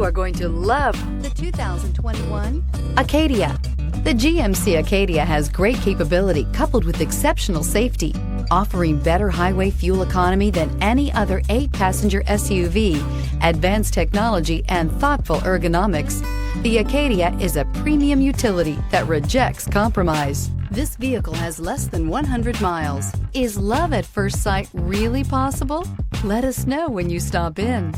You are going to love the 2021 Acadia. The GMC Acadia has great capability coupled with exceptional safety, offering better highway fuel economy than any other 8-passenger SUV, advanced technology, and thoughtful ergonomics. The Acadia is a premium utility that rejects compromise. This vehicle has less than 100 miles. Is love at first sight really possible? Let us know when you stop in.